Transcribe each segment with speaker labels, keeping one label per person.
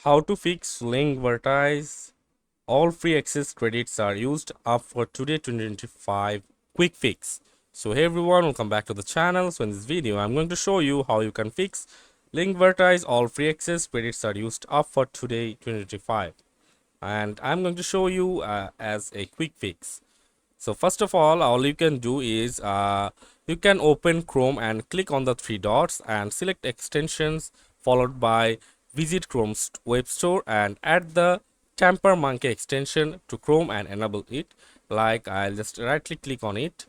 Speaker 1: How to fix Linkvertise. All free access credits are used up for today 2025 quick fix. So hey everyone, welcome back to the channel. So in this video I'm going to show you how you can fix Linkvertise. All free access credits are used up for today 2025, and I'm going to show you as a quick fix. So first of all you can do is you can open Chrome and click on the three dots and select extensions, followed by visit Chrome's web store and add the tamper monkey extension to Chrome and enable it. Like, I'll just right click on it.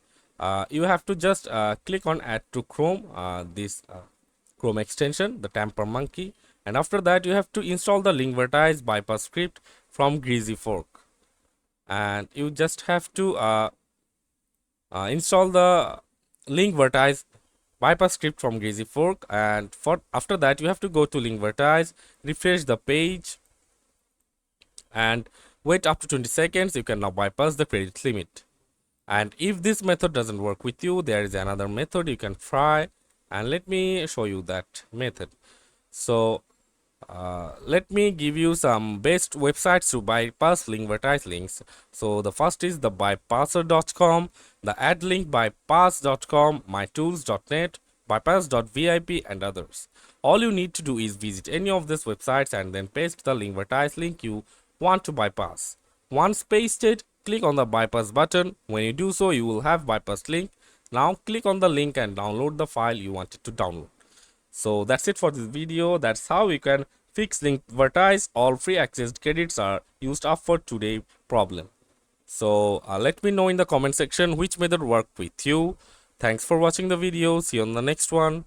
Speaker 1: You have to just click on add to Chrome, this Chrome extension, the tamper monkey, and after that you have to install the Linkvertise bypass script from Greasy Fork, and you just have to install the Linkvertise bypass script from Greasy Fork. And for after that you have to go to Linkvertise, refresh the page and wait up to 20 seconds. You can now bypass the credit limit. And if this method doesn't work with you, there is another method you can try, and let me show you that method. So let me give you some best websites to bypass Linkvertise links. So the first is the bypasser.com, the adlink bypass.com, mytools.net, bypass.vip, and others. All you need to do is visit any of these websites and then paste the Linkvertise link you want to bypass. Once pasted, click on the bypass button. When you do so, you will have bypass link. Now click on the link and download the file you wanted to download. So that's it for this video. That's how you can fix Linkvertise. All free access credits are used up for today problem. So let me know in the comment section which method worked with you. Thanks for watching the video. See you on the next one.